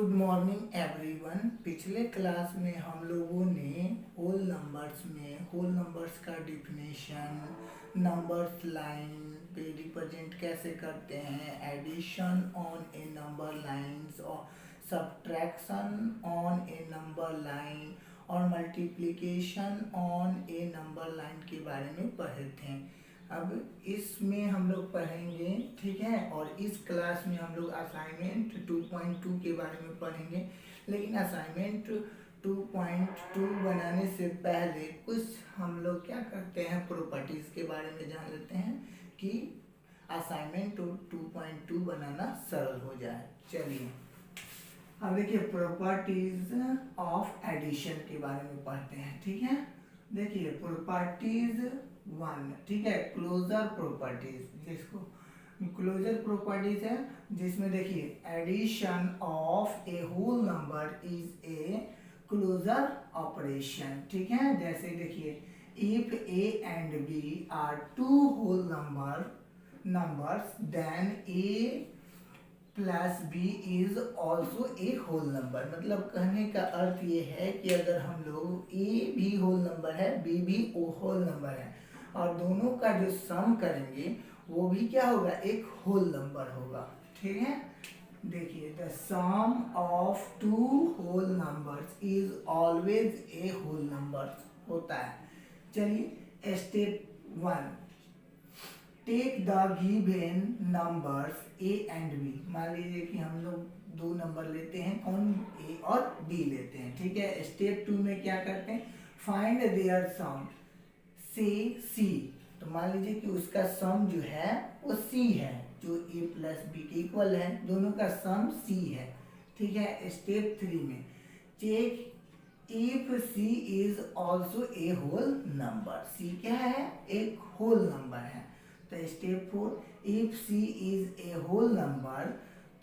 Good morning everyone. पिछले class में हम लोगों ने होल नंबर्स का डिफिनेशन, नंबर्स लाइन पे रिप्रेजेंट कैसे करते हैं, addition on a number lines और subtraction on a number line और multiplication on a number line के बारे में पढ़े थे। अब इसमें हम लोग पढ़ेंगे, ठीक है। और इस क्लास में हम लोग असाइनमेंट 2.2 के बारे में पढ़ेंगे। लेकिन असाइनमेंट 2.2 बनाने से पहले कुछ हम लोग क्या करते हैं, प्रॉपर्टीज के बारे में जान लेते हैं कि असाइनमेंट 2.2 बनाना सरल हो जाए। चलिए अब देखिए प्रॉपर्टीज ऑफ एडिशन के बारे में पढ़ते हैं, ठीक है। देखिए प्रॉपर्टीज 1, ठीक है, क्लोजर प्रॉपर्टीज, जिसको क्लोजर प्रॉपर्टीज है, जिसमें देखिए addition of a whole number is a closure operation, ठीक है। जैसे देखिए if A and B are two whole numbers then A plus B is also a whole number. मतलब कहने का अर्थ ये है कि अगर हम लोग ए भी होल नंबर है, बी भी होल नंबर है, और दोनों का जो सम करेंगे वो भी क्या होगा, एक होल नंबर होगा, ठीक है। देखिए the sum of two whole numbers is always a whole number होता है। चलिए step 1, take the given numbers a and b. मान लीजिए कि हम लोग दो नंबर लेते हैं, कौन, ए और बी लेते हैं, ठीक है। स्टेप 2 में क्या करते हैं, फाइंड देयर सम से सी। तो मान लीजिए कि उसका सम जो है वो सी है, जो ए प्लस बी के इक्वल है, दोनों का सम सी है, ठीक है। स्टेप 3 में check if C is also a whole number. C क्या है, एक होल नंबर है। तो step 4, if C is a whole number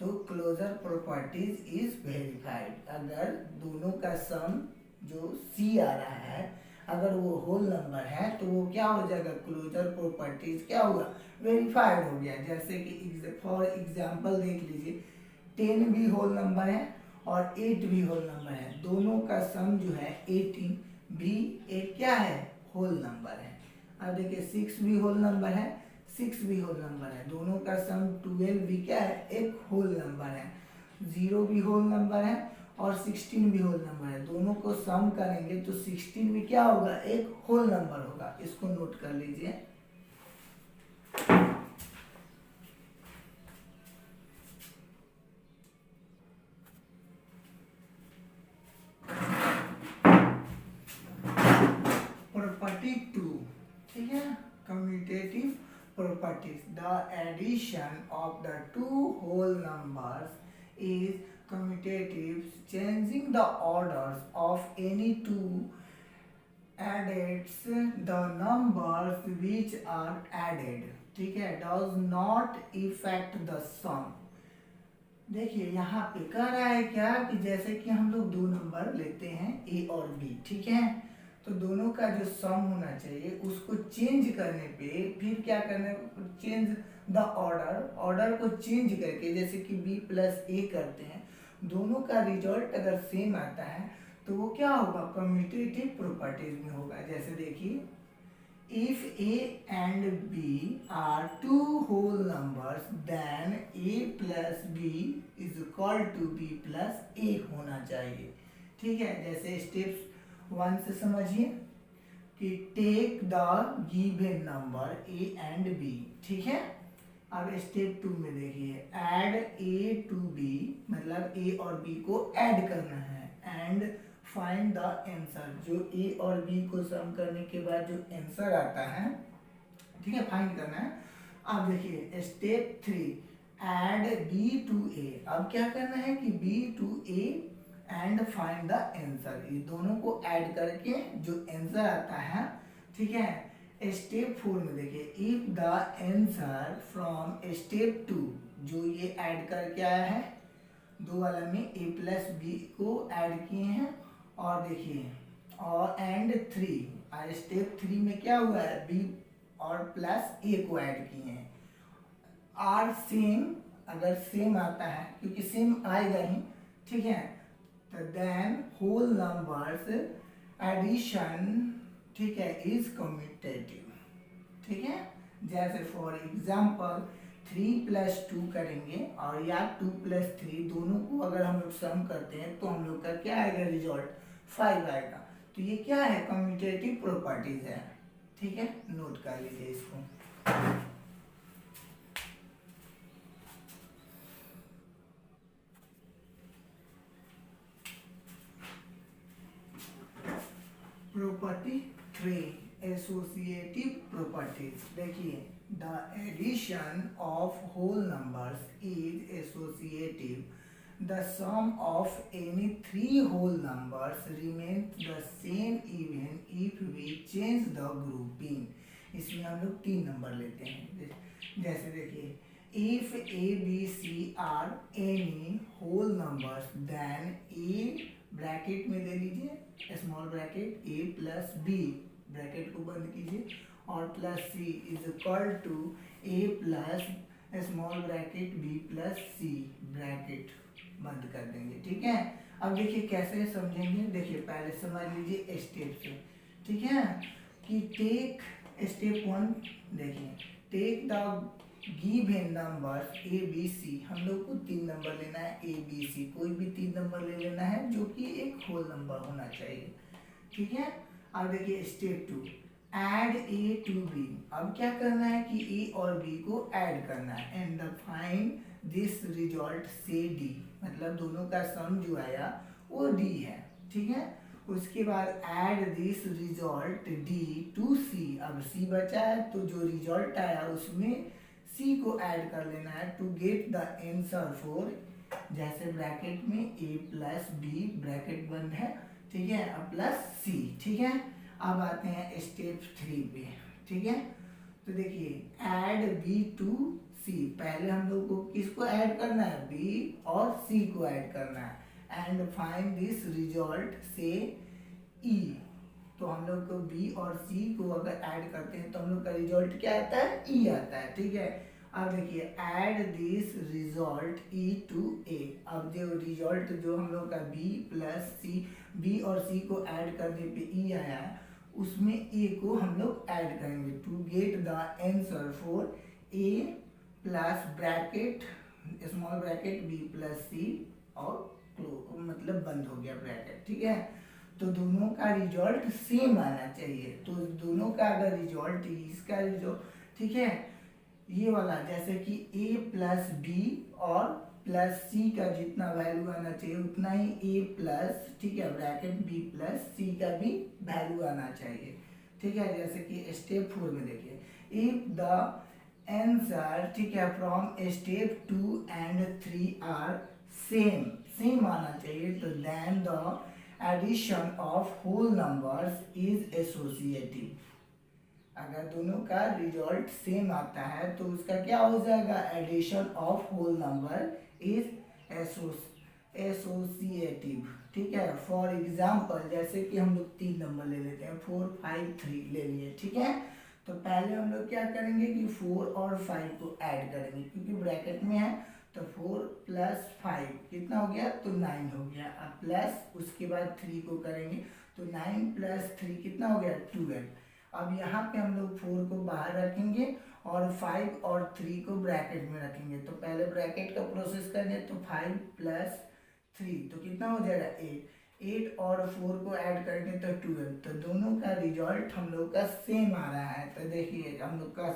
तो क्लोजर प्रॉपर्टीज इज वेरीफाइड। अगर दोनों का सम जो सी आ रहा है, अगर वो होल नंबर है तो वो क्या हो जाएगा, क्लोजर प्रॉपर्टीज क्या होगा, वेरीफाइड हो गया। जैसे कि फॉर एग्जांपल देख लीजिए 10 भी होल नंबर है और 8 भी होल नंबर है, दोनों का सम जो है 18 भी एक क्या है, होल नंबर है। अब देखिए 6 भी होल नंबर है, 6 भी होल नंबर है, दोनों का सम 12 भी क्या है, एक होल नंबर है। 0 भी होल नंबर है और 16 भी होल नंबर है, दोनों को सम करेंगे तो 16 भी क्या होगा, एक होल नंबर होगा। इसको नोट कर लीजिए। प्रॉपर्टी 2, ठीक है, commutative properties. The addition of the two whole numbers is commutative. Changing the orders of any two adds the numbers which are added, ठीक है, does not affect the sum. देखिए यहाँ पे कह रहा है क्या कि जैसे कि हम लोग दो नंबर लेते हैं ए और बी, ठीक है, तो दोनों का जो सम होना चाहिए उसको चेंज करने पे फिर क्या करना है, चेंज द ऑर्डर को चेंज करके, जैसे कि b प्लस ए करते हैं, दोनों का रिजल्ट अगर सेम आता है तो वो क्या होगा, कम्यूटेटिव प्रॉपर्टीज में होगा। जैसे देखिए if a and b are two whole numbers then a plus b is equal to b plus a होना चाहिए, ठीक है। जैसे स्टेप 1 से समझिए कि take the given number a and b, ठीक है। अब स्टेप 2 में देखिए ऐड ए टू बी, मतलब ए और बी को ऐड करना है, एंड फाइंड द आंसर। जो ए और बी को सम करने के बाद जो आंसर आता है, ठीक है, फाइंड करना है। अब देखिए स्टेप 3 ऐड बी टू ए। अब क्या करना है कि b to a and find the answer, ये दोनों को ऐड करके जो आंसर आता है, ठीक है। स्टेप 4 में देखिए if the answer from step 2, जो ये ऐड करके आया है, दो वाला में ए प्लस बी को ऐड किए हैं, और देखिए और एंड 3, स्टेप 3 में क्या हुआ है, बी और प्लस ए को ऐड किए हैं, आर सेम, अगर सेम आता है, क्योंकि सेम आएगा ही, ठीक है। तो देन होल नंबर्स एडिशन, ठीक है, इज कम्यूटेटिव, ठीक है। जैसे फॉर एग्जाम्पल 3 + 2 करेंगे और या 2 + 3 दोनों को अगर हम लोग सम करते हैं तो हम लोग का क्या आएगा, रिजल्ट 5 आएगा। तो ये क्या है, कम्यूटेटिव प्रॉपर्टीज है, ठीक है, नोट कर लीजिए इसको। Property 3 associative properties. देखिए, the addition of whole numbers is associative, the sum of any three whole numbers remains the same even if we change the grouping। इसमें हम लोग 3 नंबर लेते हैं। जैसे देखिए, if a b c are any whole numbers then a bracket में दे लीजिए small bracket a + b, bracket को बंद कीजिए, और plus c is equal to a + small bracket b + c, bracket बंद कर देंगे, ठीक है। अब देखिए कैसे समझेंगे, देखिए पहले समझ लीजिए स्टेप से, ठीक है, कि टेक स्टेप 1, देखिए take the given numbers a b c, हम लोग को 3 नंबर लेना है, ए बी सी कोई भी 3 नंबर ले लेना है जो कि एक होल नंबर होना चाहिए, ठीक है। अब देखिए step 2, add a to b, अब क्या करना है कि ए और बी को ऐड करना है, एंड फाइंड दिस रिजल्ट से डी, मतलब दोनों का सम जो आया वो डी है, ठीक है। उसके बाद add this result D to C, अब सी बचा है तो जो रिजल्ट आया उसमें सी को ऐड कर लेना है to get the answer for, जैसे ब्रैकेट में ए + बी ब्रैकेट बंद है, ठीक है, अब प्लस सी, ठीक है। अब आते हैं स्टेप 3 पे, ठीक है। तो देखिए ऐड बी टू सी, पहले हम लोग को किसको ऐड करना है, बी और सी को ऐड करना है, एंड फाइंड दिस रिजल्ट से ई, तो हम लोग को बी और सी को अगर ऐड करते हैं तो हम लोग का रिजल्ट क्या आता है, ई आता है, ठीक है। अब देखिए add this result E to ए, अब जो रिजल्ट जो हम लोग का बी + सी, बी और सी को ऐड करने पे ई आया है, उसमें ए को हम लोग ऐड करेंगे to get the answer for a plus bracket small bracket b + c और मतलब बंद हो गया ब्रैकेट, ठीक है। तो दोनों का रिजल्ट सेम आना चाहिए, तो दोनों का अगर रिजल्ट इसका रिजल्ट, ठीक है, ये वाला जैसे कि a + b और प्लस c का जितना वैल्यू आना चाहिए उतना ही a+, ठीक है, ब्रैकेट b + c का भी वैल्यू आना चाहिए, ठीक है। जैसे कि स्टेप 4 में देखिए, इफ द आंसर, ठीक है, from step 2 and 3 are same आना चाहिए, तो then the addition of whole numbers is associative. अगर दोनों का रिजल्ट सेम आता है तो उसका क्या हो जाएगा, addition of whole number is associative, ठीक है। फॉर एग्जाम्पल जैसे कि हम लोग 3 नंबर ले लेते हैं, 4 5 3 ले लिए, ठीक है। तो पहले हम लोग क्या करेंगे कि 4 और 5 को ऐड करेंगे, क्योंकि ब्रैकेट में है, तो 4 + 5 कितना हो गया, तो 9 हो गया। अब प्लस उसके बाद 3 को करेंगे तो 9 + 3 कितना हो गया, 12। अब यहाँ पे हम लोग 4 को बाहर रखेंगे और 5 और 3 को ब्रैकेट में रखेंगे, तो पहले ब्रैकेट का प्रोसेस करेंगे, तो 5 + 3 तो कितना हो जाएगा, 8 और 4 को ऐड करेंगे तो 12, तो दोनों का रिजल्ट हम लोग का सेम आ रहा है। तो देखिए हम लोग का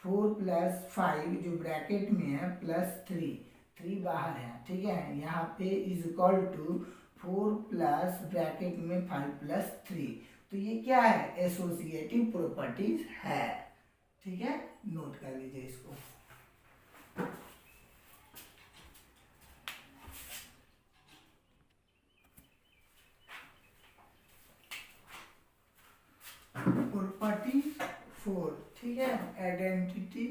4 + 5 जो ब्रैकेट में है +3 बाहर है, ठीक है, यहाँ पे इज इक्वल टू 4 + ब्रैकेट में 5 + 3, तो ये क्या है, एसोसिएटिव प्रॉपर्टीज है, ठीक है, नोट कर लीजिए इसको। प्रॉपर्टी 4, ठीक है, आइडेंटिटी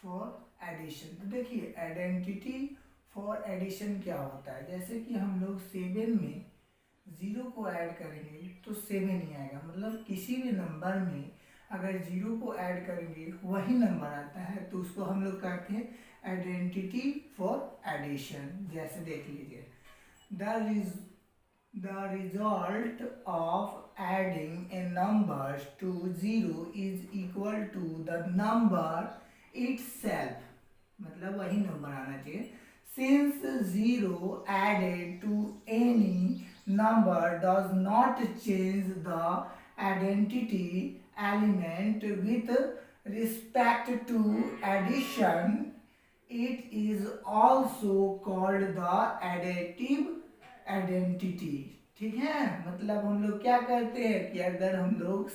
फॉर एडिशन। तो देखिए आइडेंटिटी फॉर एडिशन क्या होता है, जैसे कि हम लोग 7 में 0 को ऐड करेंगे तो 7 ही आएगा, मतलब किसी भी नंबर में अगर 0 को ऐड करेंगे वही नंबर आता है, तो उसको हम लोग कहते हैं आइडेंटिटी फॉर एडिशन। जैसे देख लीजिए the result of adding a numbers to 0 is equal to the number itself, मतलब वही नंबर आना चाहिए. Since 0 added to any number does not change the identity element with respect to addition, it is also called the additive identity. ठीक है, मतलब हम लोग क्या करते हैं कि अगर हम लोग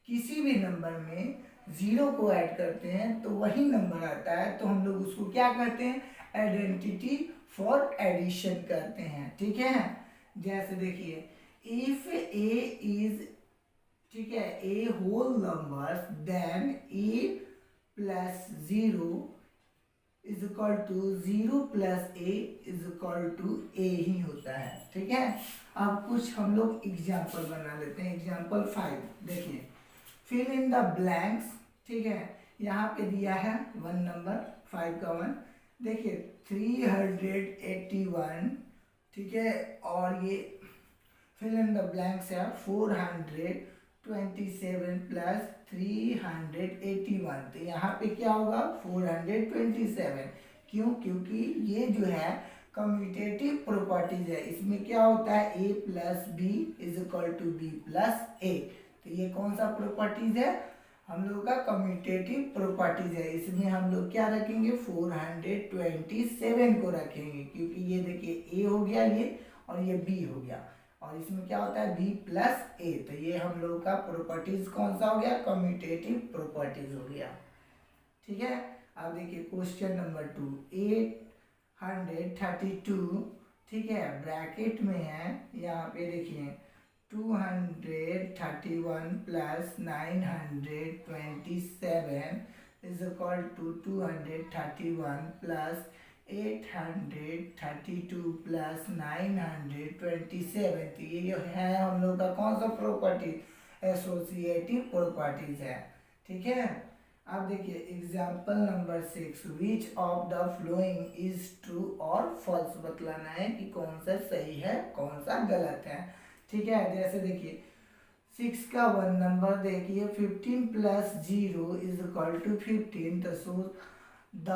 किसी भी नंबर में 0 को ऐड करते हैं तो वही नंबर आता है, तो हम लोग उसको क्या करते हैं, आइडेंटिटी फॉर एडिशन करते हैं. ठीक है, जैसे देखिए इफ ए इज, ठीक है, A whole number then A plus 0 is equal to 0 plus A is equal to A ही होता है. ठीक है, अब कुछ हम लोग एग्जाम्पल बना लेते हैं. एग्जाम्पल 5 देखिए, फिल इन द ब्लैंक्स. ठीक है, यहाँ पे दिया है 1 नंबर 5 का 1. देखिए 381. ठीक है, और ये फिल इन द ब्लैंक्स है 427 प्लस 381. तो यहाँ पे क्या होगा 427. क्यों, क्योंकि ये जो है कम्यूटेटिव प्रॉपर्टीज है. इसमें क्या होता है a plus B is equal to B plus A. तो ये कौन सा प्रॉपर्टीज है, हम लोग का कम्यूटेटिव प्रॉपर्टीज है. इसमें हम लोग क्या रखेंगे 427 को रखेंगे, क्योंकि ये देखिए a हो गया ये और ये b हो गया, और इसमें क्या होता है b प्लस ए. तो ये हम लोग का प्रॉपर्टीज कौन सा हो गया, कम्यूटेटिव प्रॉपर्टीज हो गया. ठीक है, अब देखिए क्वेश्चन नंबर 2, 832. ठीक है, ब्रैकेट में है, यहाँ पे देखिए 231 plus 927 is equal to 231 plus 832 plus 927. तो ये जो है हम लोग का कौन सा प्रॉपर्टी, एसोसिएटिव प्रॉपर्टीज है. ठीक है, अब देखिए example number 6, which of the following is true और फॉल्स. बतलाना है कि कौन सा सही है कौन सा गलत है. ठीक है, जैसे देखिए 6 का 1 नंबर देखिए 15 प्लस 0 इज इक्वल टू 15. तो so the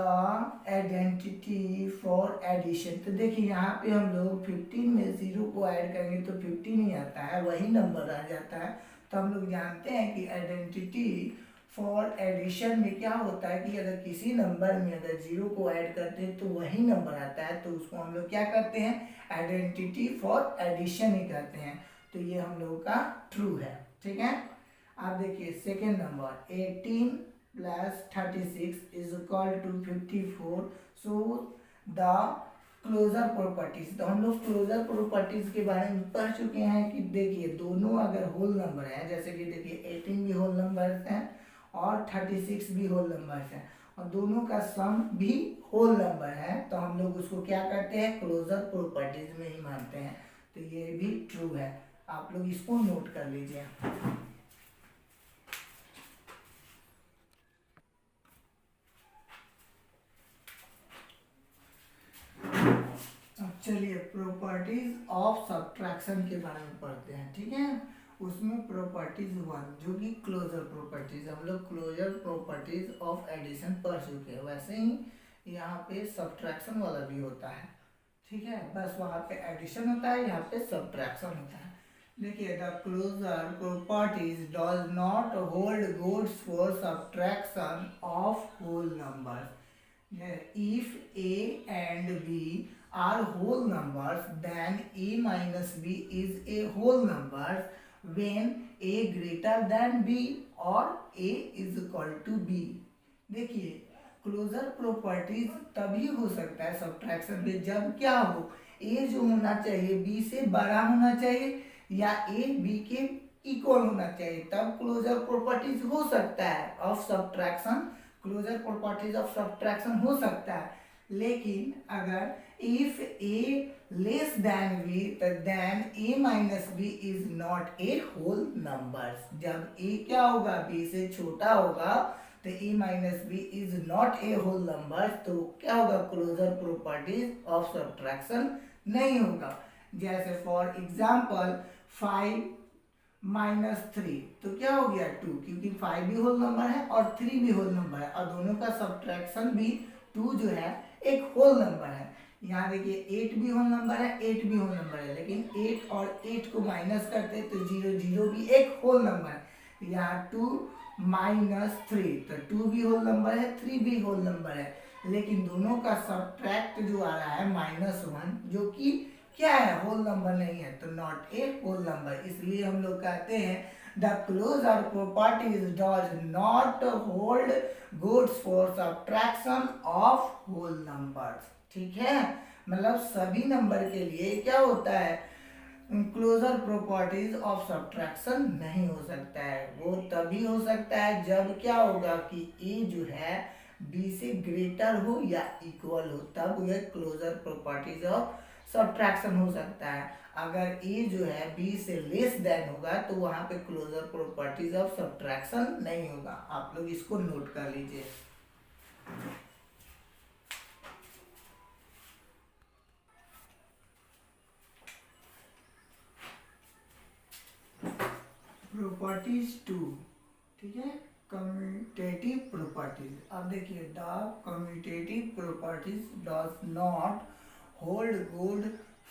identity for addition. तो देखिए यहाँ पे हम लोग 15 में 0 को ऐड करेंगे तो 15 ही आता है, वही नंबर आ जाता है. तो हम लोग जानते हैं कि आइडेंटिटी फॉर एडिशन में क्या होता है कि अगर किसी नंबर में अगर 0 को ऐड करते हैं तो वही नंबर आता है, तो उसको हम लोग क्या करते हैं, आइडेंटिटी फॉर एडिशन ही करते हैं. तो ये हम लोगों का ट्रू है. ठीक है, आप देखिए second number 18 plus 36 is equal to 54. So the closure properties. तो हम लोग क्लोजर प्रॉपर्टीज के बारे में पढ़ चुके हैं कि देखिए दोनों अगर होल नंबर है, जैसे कि देखिए 18 भी होल नंबर हैं और 36 भी होल नंबर्स हैं, और दोनों का सम भी होल नंबर है, तो हम लोग उसको क्या करते हैं, क्लोजर प्रॉपर्टीज में ही मानते हैं. तो ये भी ट्रू है, आप लोग इसको नोट कर लीजिए. अब चलिए प्रॉपर्टीज ऑफ सब्ट्रैक्शन के बारे में पढ़ते हैं. ठीक है, उसमें प्रॉपर्टीज 1 जो कि क्लोजर प्रॉपर्टीज, हम लोग क्लोजर प्रॉपर्टीज ऑफ एडिशन पढ़ चुके हैं. वैसे ही यहाँ पे सब्ट्रैक्शन वाला भी होता है. ठीक है, बस वहाँ पे एडिशन होता है, यहाँ पे सब्ट्रैक्शन होता है. देखिए the closure properties does not hold goods for subtraction of whole number. If a and b are whole numbers, then a minus b is a whole number when a greater than b or a is equal to b. देखिए closure properties तभी हो सकता है subtraction में जब क्या हो, a जो होना चाहिए b से बड़ा होना चाहिए या a b के इक्वल होना चाहिए, तब क्लोजर प्रॉपर्टीज हो सकता है of subtraction. Closure properties of subtraction हो सकता है, लेकिन अगर if a less than b then a minus b is not a whole number. जब a क्या होगा, b से छोटा होगा, तो a minus b is not a whole number, तो क्या होगा, क्लोजर प्रॉपर्टीज ऑफ सब्ट्रैक्शन नहीं होगा. जैसे फॉर एग्जाम्पल 5 माइनस 3, तो क्या हो गया 2, क्योंकि 5 भी होल नंबर है और 3 भी होल नंबर है और दोनों का सब्ट्रैक्शन भी 2 जो है एक होल नंबर है। यहाँ देखिए 8 भी होल नंबर है, 8 भी होल नंबर है, लेकिन 8 और 8 को माइनस करते तो 0 0 भी एक होल नंबर है। यहाँ 2 माइनस 3, तो 2 भी होल नंबर है, 3 भी होल नंबर है, लेकिन दोनों का सब्ट्रैक्ट जो आ रहा है -1, जो कि क्या है, होल नंबर नहीं है, तो नॉट ए होल नंबर। इसलिए हम लोग कहते हैं the closure properties does not hold goods for subtraction of whole numbers. ठीक है, मतलब सभी नंबर के लिए क्या होता है, क्लोजर प्रॉपर्टीज ऑफ सब्ट्रैक्शन नहीं हो सकता है। वो तभी हो सकता है जब क्या होगा कि ए जो है बी से ग्रेटर हो या इक्वल हो, तब यह क्लोजर प्रॉपर्टीज ऑफ सब्ट्रैक्शन हो सकता है। अगर ए जो है बी से लेस देन होगा तो वहां पे क्लोजर प्रॉपर्टीज ऑफ सब्ट्रैक्शन नहीं होगा। आप लोग इसको नोट कर लीजिए। प्रॉपर्टीज 2, ठीक है, कम्यूटेटिव प्रॉपर्टीज। अब देखिए the commutative properties does not hold good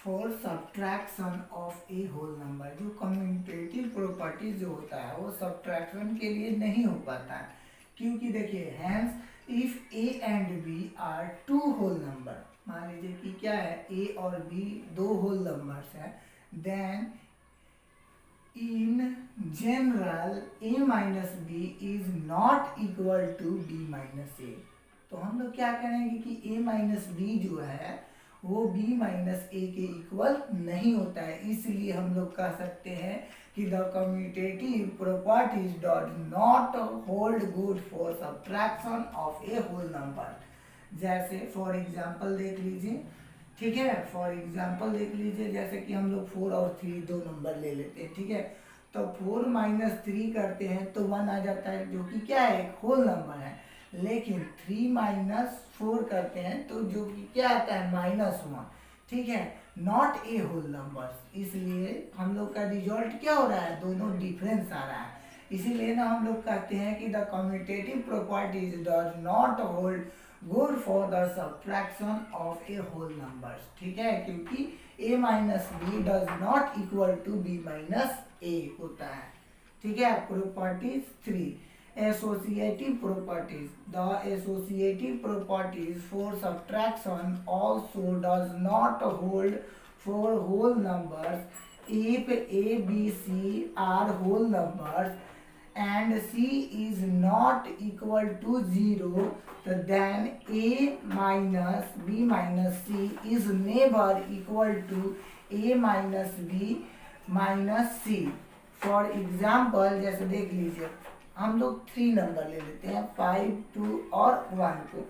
for subtraction of a whole number. जो कम्यूटेटिव प्रॉपर्टीज जो होता है वो सब्ट्रैक्शन के लिए नहीं हो पाता है, क्योंकि देखिए hence if A and B are two whole number, मान लीजिए कि क्या है ए और बी दो होल नंबर्स हैं, then in general a minus b is not equal to b minus a। तो हम लोग क्या करेंगे कि a माइनस बी जो है वो b माइनस a के इक्वल नहीं होता है। इसलिए हम लोग कह सकते हैं कि the commutative properties does not hold good for subtraction of a whole number. जैसे फॉर एग्जांपल देख लीजिए, ठीक है, फॉर एग्जाम्पल देख लीजिए, जैसे कि हम लोग 4 और 3 दो नंबर ले लेते हैं, ठीक है, तो 4 माइनस 3 करते हैं तो 1 आ जाता है, जो कि क्या है, एक होल नंबर है। लेकिन 3 माइनस 4 करते हैं तो जो कि क्या आता है, -1, ठीक है, नॉट ए होल नंबर। इसलिए हम लोग का रिजल्ट क्या हो रहा है, दोनों डिफरेंस आ रहा है। इसीलिए ना हम लोग कहते हैं कि the commutative properties does not hold good for the subtraction of a whole numbers. ठीक है, क्योंकि a minus b does not equal to b minus a होता है। ठीक है, properties 3, associative properties. The associative properties for subtraction also does not hold for whole numbers if a b c are whole numbers and c is not equal to 0, then a minus b minus c is never equal to a minus b minus c। For example जैसे देख लीजिए, हम लोग 3 number ले लेते हैं, 5, 2 और 1 को।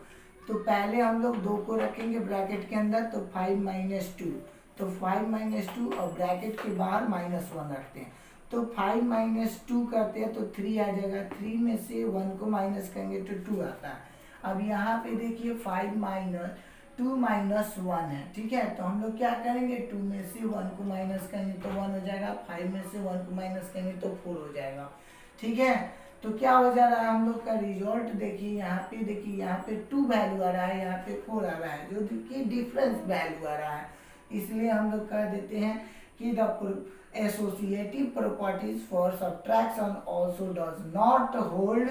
तो पहले हम लोग 2 को रखेंगे ब्रैकेट के अंदर, तो 5 माइनस 2, तो 5 माइनस 2 और ब्रैकेट के बाहर -1 रखते हैं, तो 5 माइनस 2 करते हैं तो 3 आ जाएगा, 3 में से 1 को माइनस करेंगे तो 2 आता है। अब यहाँ पे देखिए 5 माइनस 2 माइनस 1 है, ठीक है, तो हम लोग क्या करेंगे, 2 में से 1 को माइनस करेंगे तो 1 हो जाएगा, 5 में से 1 को माइनस करेंगे तो 4 हो जाएगा। ठीक है, तो क्या हो जा रहा है हम लोग का रिजल्ट, देखिए यहाँ पे, देखिए यहाँ पे 2 वैल्यू आ रहा है, यहाँ पे 4 आ रहा है, जो कि डिफरेंस वैल्यू आ रहा है। इसलिए हम लोग कह देते हैं कि the associative properties for subtraction also does not hold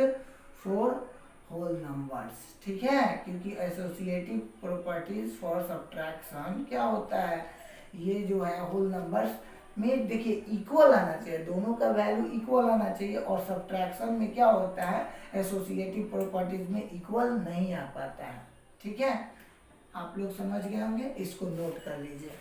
for whole numbers। ठीक है, क्योंकि associative properties for subtraction क्या होता है, ये जो है होल नंबर्स में देखिए इक्वल आना चाहिए, दोनों का वैल्यू इक्वल आना चाहिए, और सब्ट्रैक्शन में क्या होता है, एसोसिएटिव प्रॉपर्टीज में इक्वल नहीं आ पाता है। ठीक है, आप लोग समझ गए होंगे, इसको नोट कर लीजिए।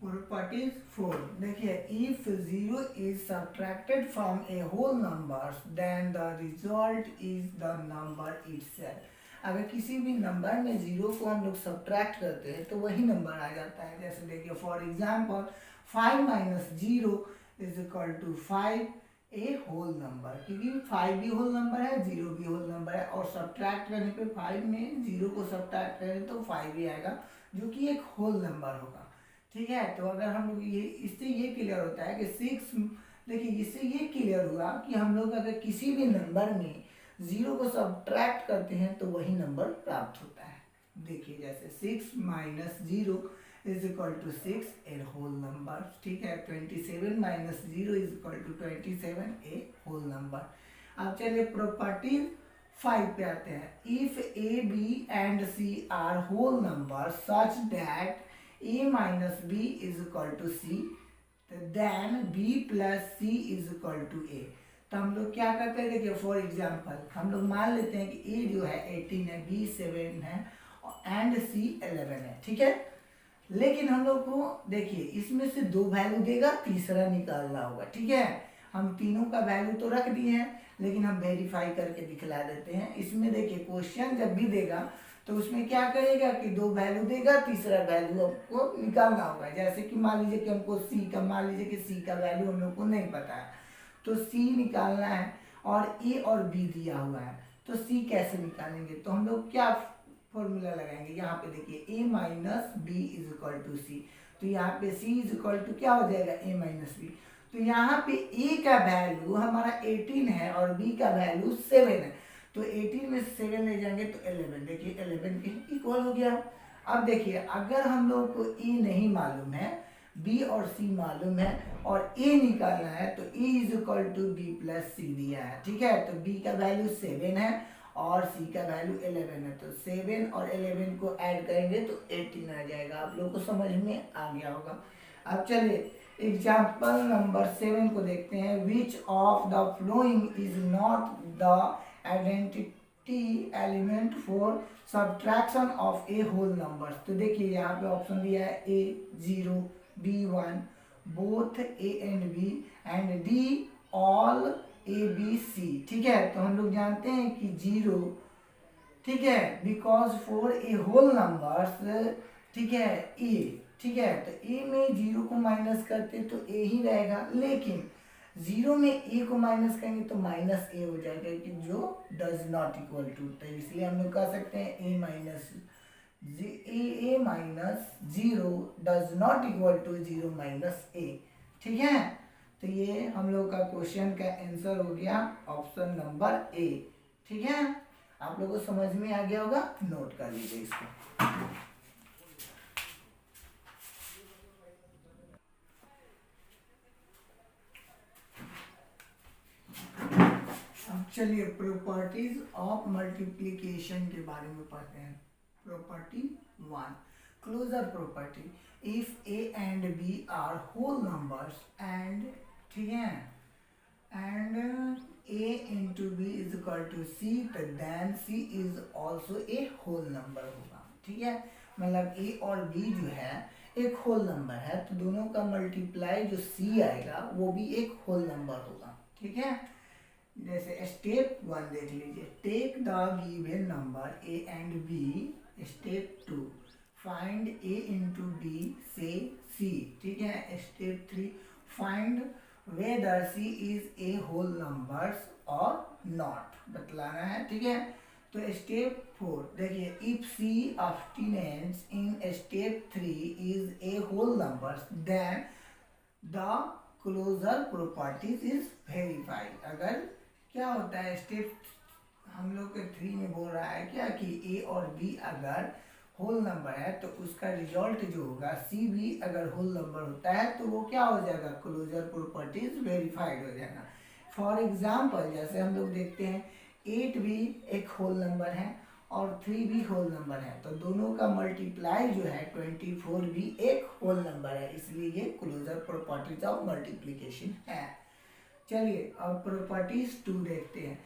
Properties 4, देखिए if 0 is subtracted from a whole number then the result is the number itself। अगर किसी भी नंबर में 0 को हम लोग सब्ट्रैक्ट करते हैं तो वही नंबर आ जाता है। जैसे देखिए for example 5 minus 0 is equal to 5, a whole number, क्योंकि 5 भी होल नंबर है, 0 भी होल नंबर है, और सब्ट्रैक्ट करने पे 5 में 0 को सब्ट्रैक्ट करें तो 5 ही आएगा, जो कि एक होल नंबर होगा। ठीक है, तो अगर हम लोग ये इससे ये क्लियर होता है कि 6, देखिए इससे ये क्लियर हुआ कि हम लोग अगर किसी भी नंबर में 0 को सब्ट्रैक्ट करते हैं तो वही नंबर प्राप्त होता है। देखिए जैसे 6 minus 0 is equal to 6 a whole number. ठीक है, 27 minus 0 is equal to 27 a whole number. अब चलिए प्रॉपर्टी 5 पे आते हैं। If A B and C are whole number such that a minus B is equal to c, then b plus C is equal to a। तो हम लोग क्या करते हैं, देखिए फॉर एग्जाम्पल हम लोग मान लेते हैं कि a जो है 18 है, b 7 है एंड c 11 है। ठीक है, लेकिन हम लोग को देखिए इसमें से 2 वैल्यू देगा, तीसरा निकालना होगा। ठीक है, हम तीनों का वैल्यू तो रख दिए हैं, लेकिन हम वेरीफाई करके दिखला देते हैं। इसमें देखिए क्वेश्चन जब भी देगा तो उसमें क्या करेगा कि 2 वैल्यू देगा, तीसरा वैल्यू आपको निकालना होगा। जैसे कि मान लीजिए कि हमको सी का, मान लीजिए कि सी का वैल्यू हम लोग को नहीं पता है, तो सी निकालना है, और ए और बी दिया हुआ है, तो सी कैसे निकालेंगे, तो हम लोग क्या फॉर्मूला लगाएंगे। यहाँ पे देखिए a minus B is equal to C, तो यहाँ पे c इज इक्वल टू क्या हो जाएगा, a माइनस बी। तो यहाँ पे a का वैल्यू हमारा 18 है और b का वैल्यू 7 है, तो 18 में 7 ले जाएंगे तो 11, देखिए 11 के इक्वल हो गया। अब देखिए अगर हम लोग को a नहीं मालूम है, b और c मालूम है और a निकालना है, तो a is equal to b plus C दिया है। ठीक है, तो b का वैल्यू 7 है और c का वैल्यू 11 है, तो 7 और 11 को ऐड करेंगे तो 18 आ जाएगा। आप लोगों को समझ में आ गया होगा। अब चलिए एग्जाम्पल नंबर 7 को देखते हैं। Which of the following is not the identity element for subtraction of a whole number. तो देखिए यहाँ पे ऑप्शन दिया है a 0, b 1, both a and b and d all a b c. ठीक है, तो हम लोग जानते हैं कि 0, ठीक है, because for a whole numbers, ठीक है, ए, ठीक है, तो ए में 0 को माइनस करते तो ए ही रहेगा, लेकिन 0 में ए को माइनस करेंगे तो माइनस ए हो जाएगा, कि जो डज नॉट इक्वल टू, तो इसलिए हम लोग कह सकते हैं A minus 0 does not equal to 0 minus A. ठीक है, तो ये हम लोग का क्वेश्चन का आंसर हो गया ऑप्शन नंबर ए। ठीक है, आप लोगों को समझ में आ गया होगा, नोट कर लीजिए इसको। अब चलिए प्रॉपर्टीज ऑफ मल्टीप्लिकेशन के बारे में पढ़ते हैं। Property 1, closure property. If A and B are whole numbers and, ठीक है, and a into B is equal to C, तो then c is also a whole number होगा। ठीक है, मतलब a और b जो है एक होल नंबर है, तो दोनों का मल्टीप्लाई जो c आएगा वो भी एक होल नंबर होगा। ठीक है, जैसे स्टेप 1 देख लीजिए। Take the given number a and b। Step 2, find a into b से c। ठीक है, step 3, find whether c is a whole numbers or not, बतलाना है। ठीक है, तो स्टेप 4 देखिए, if c obtains in step 3 is a whole numbers then the closure properties is verified। अगर क्या होता है, स्टेप हम लोग के 3 में बोल रहा है क्या कि a और b अगर होल नंबर है तो उसका रिजल्ट जो होगा सी भी अगर होल नंबर होता है तो वो क्या हो जाएगा, क्लोजर प्रॉपर्टीज वेरीफाइड हो जाएगा। फॉर एग्जांपल जैसे हम लोग देखते हैं 8 भी एक होल नंबर है और 3 भी होल नंबर है, तो दोनों का मल्टीप्लाई जो है 24 भी एक होल नंबर है, इसलिए ये क्लोजर प्रॉपर्टीज ऑफ मल्टीप्लिकेशन है। चलिए अब प्रॉपर्टीज 2 देखते हैं।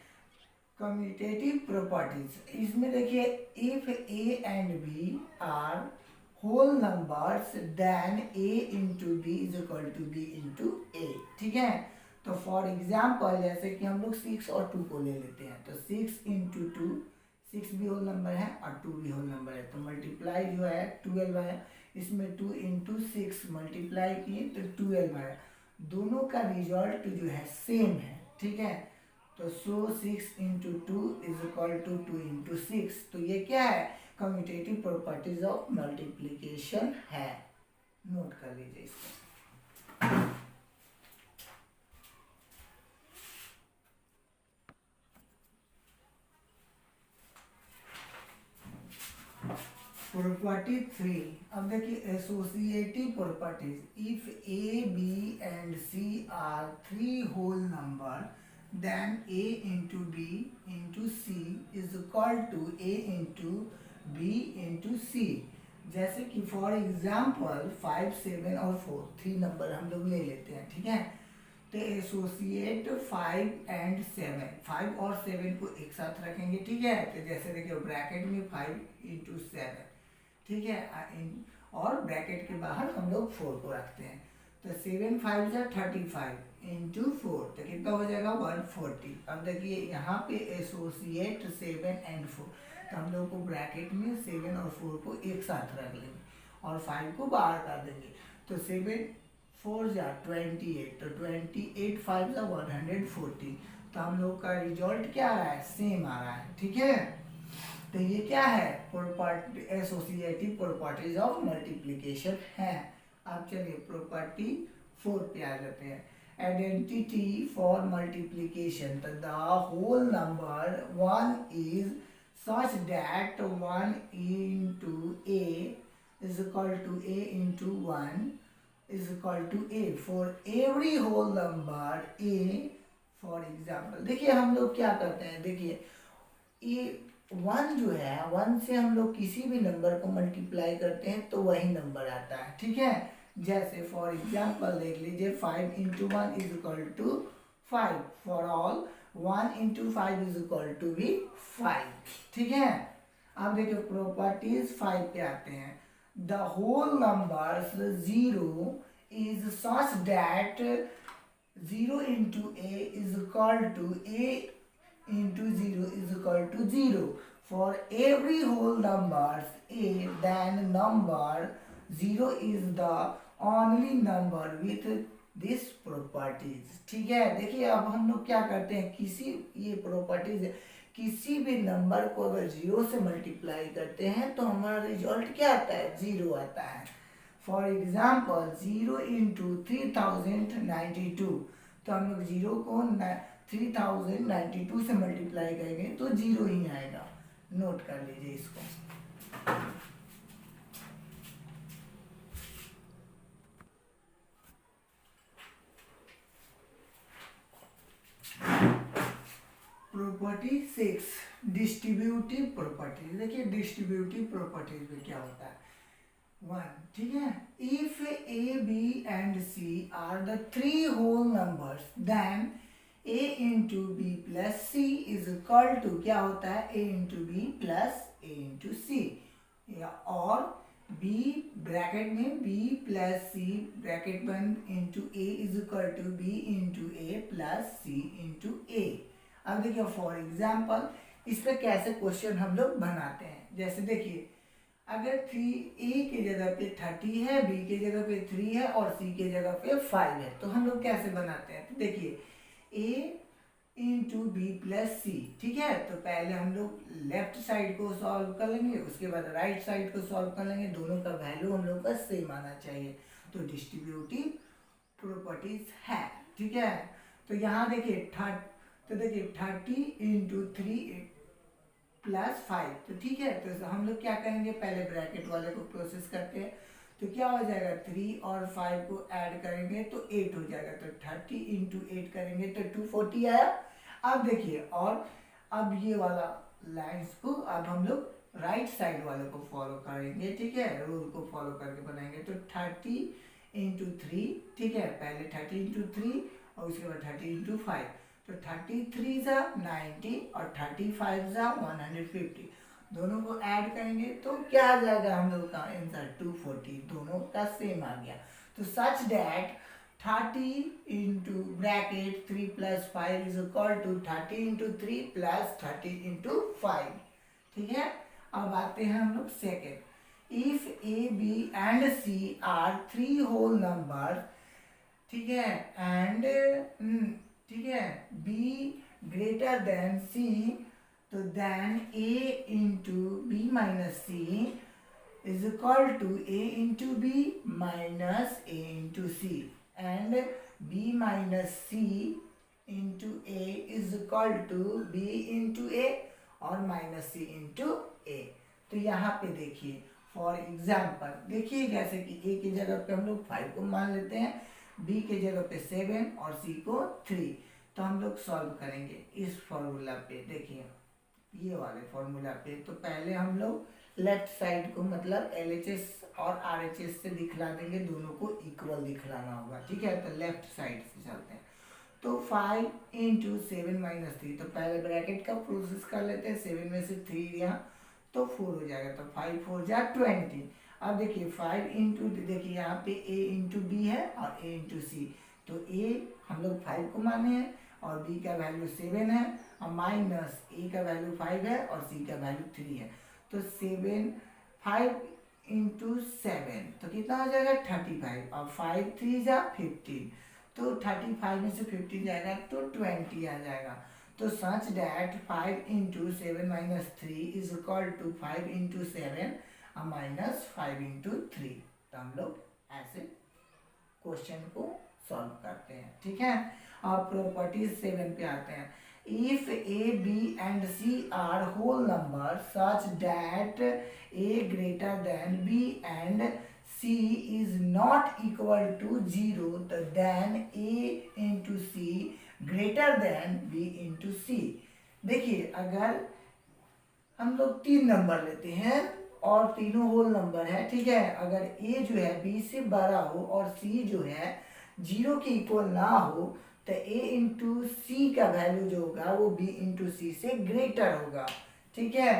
कम्यूटेटिव प्रॉपर्टीज, इसमें देखिए if A and B are whole numbers then a into B is equal to B into A. ठीक है, तो फॉर एग्जाम्पल जैसे कि हम लोग 6 और 2 को ले लेते हैं, तो 6 इंटू 2, 6 भी होल नंबर है और 2 भी होल नंबर है, तो मल्टीप्लाई जो है 12 है, इसमें 2 इंटू 6 मल्टीप्लाई किए तो 12 है, दोनों का रिजल्ट जो है सेम है, ठीक है। तो so 6 into two is equal to 2 into 6, तो ये क्या है, कम्यूटेटिव प्रॉपर्टीज ऑफ मल्टीप्लीकेशन है, नोट कर लीजिए इसको। प्रॉपर्टी 3, अब देखिए associative properties, if A B and C are three whole number then A into B into C is equal to A into B into C. जैसे कि for example 5, 7 और 4 3 number हम लोग ले लेते हैं, ठीक है। तो एसोसिएट 5 एंड 7, 5 और 7 को एक साथ रखेंगे, ठीक है। तो जैसे देखिए ब्रैकेट में 5 इंटू 7, ठीक है, और ब्रैकेट के बाहर हम लोग 4 को रखते हैं। तो 7 5 जा 35 इंटू 4, तो कितना हो जाएगा 140। अब देखिए यहाँ पे एसोसिएट 7 एंड 4, तो हम लोग को ब्रैकेट में 7 और 4 को एक साथ रख लेंगे और 5 को बाहर कर देंगे। तो 7 4 जा 28, तो 28 5 जा 140। तो हम लोग का रिजल्ट क्या आ रहा है, सेम आ रहा है, ठीक है। तो ये क्या है, property associative properties of multiplication है। अब चलिए प्रॉपर्टी 4 पे आ जाते हैं। आइडेंटिटी फॉर मल्टीप्लिकेशन, तो the whole number 1 is such that 1 into a is equal to a into 1 is equal to a for every whole number a। for example देखिए हम लोग क्या करते हैं, देखिए ये 1 जो है, 1 से हम लोग किसी भी नंबर को मल्टीप्लाई करते हैं तो वही नंबर आता है, ठीक है। जैसे फॉर एग्जाम्पल देख लीजिए 5 into 1 is equal to 5, for all 1 into 5 is equal to भी 5, ठीक है। अब देखिए प्रॉपर्टीज 5 पे आते हैं। The whole numbers 0 is such that 0 into a is equal to a into 0 is equal to 0 for every whole numbers a, then number 0 is the only number with this properties, ठीक है। देखिए अब हम लोग क्या करते हैं, किसी ये प्रॉपर्टीज किसी भी नंबर को अगर 0 से मल्टीप्लाई करते हैं तो हमारा रिजल्ट क्या आता है, 0 आता है। फॉर एग्जाम्पल 0 इंटू 3092, तो हम लोग 0 को 3092 से मल्टीप्लाई करेंगे तो 0 ही आएगा, नोट कर लीजिए इसको। Property 6, distributive properties. देखिए डिस्ट्रीब्यूटिव प्रॉपर्टीज में क्या होता है, 1, ठीक है। If A B and C are the three whole numbers then a into B plus C is equal to क्या होता है, a into B plus a into C, या और b ब्रैकेट में b प्लस c ब्रैकेट बंद into a is equal to b into a plus c into a। अब देखिए for example इस पे कैसे क्वेश्चन हम लोग बनाते हैं, जैसे देखिए अगर 3a के जगह पे 30 है, b के जगह पे 3 है और c के जगह पे 5 है, तो हम लोग कैसे बनाते हैं, तो देखिए a इंटू बी प्लस सी, ठीक है। तो पहले हम लोग लेफ्ट साइड को सॉल्व कर लेंगे, उसके बाद राइट साइड को सॉल्व कर लेंगे, दोनों का वैल्यू हम लोग का सेम आना चाहिए, तो डिस्ट्रीब्यूटिव प्रॉपर्टीज है, ठीक है। तो यहाँ देखिए तो देखिए 30 इंटू 3 प्लस 5, तो ठीक है। तो हम लोग क्या करेंगे, पहले ब्रैकेट वाले को प्रोसेस करते हैं, तो क्या हो जाएगा 3 और 5 को ऐड करेंगे तो 8 हो जाएगा, तो 30 इंटू 8 करेंगे तो 240 आया। अब देखिए और अब ये वाला लाइंस को अब हम लोग राइट साइड वाले को फॉलो करेंगे, ठीक है, रूल को फॉलो करके बनाएंगे। तो 30 इंटू 3, ठीक है, पहले 30 इंटू 3 और उसके बाद 30 इंटू 5, तो 33 जा 90 और 35 जा 150, दोनों को ऐड करेंगे तो क्या आ जाएगा हम लोग का आंसर 240, दोनों का सेम आ गया। तो such that 30 into bracket 3 plus 5 is equal to 30 into 3 plus 30 into 5, ठीक है। अब आते हैं हम लोग second, if A B and C are three whole number, ठीक है, एंड ठीक है बी ग्रेटर देन सी, तो then A into b minus c is equal to a into b minus a into c, and b minus c into a is equal to b into a और minus c into a। तो यहाँ पे देखिए for example, देखिए जैसे कि a की जगह पे हम लोग 5 को मान लेते हैं, b के जगह पे 7 और c को 3। तो हम लोग सॉल्व करेंगे इस फॉर्मूला पे। देखिए ये वाले फॉर्मूला पे, तो पहले हम लोग लेफ्ट साइड को मतलब LHS और RHS से दिखला देंगे, दोनों को इक्वल दिखलाना होगा। ठीक है, तो लेफ्ट साइड से चलते हैं। तो 5 इंटू 7 माइनस 3, तो पहले ब्रैकेट का प्रोसेस कर लेते हैं। 7 में से 3 यहाँ तो 4 हो जाएगा, तो 5 4 जा 20। अब देखिए 5 इंटू, देखिए यहाँ पे a इंटू बी है और a इंटू सी, तो a हम लोग 5 को माने हैं और b का वैल्यू 7 है, और माइनस a का वैल्यू 5 है और c का वैल्यू 3 है। तो 5 इंटू 7 तो कितना हो जाएगा 35, और 5 3 जा 15, तो 35 में से 15 जाएगा तो 20 आ जाएगा। तो such that 5 into 7 minus 3 is equal to 5 into 7 minus 5 into 3। तो हम लोग ऐसे क्वेश्चन को सॉल्व करते हैं। ठीक है, अब प्रॉपर्टीज 7 पे आते हैं। If A, B and C are whole numbers such that A greater than B and C is not equal to 0, then A into C greater than B into C। देखिए अगर हम लोग 3 नंबर लेते हैं और तीनों होल नंबर है, ठीक है, अगर A जो है B से बड़ा हो और C जो है 0 के इक्वल ना हो, तो a इंटू सी का वैल्यू जो होगा वो b इंटू सी से ग्रेटर होगा। ठीक है,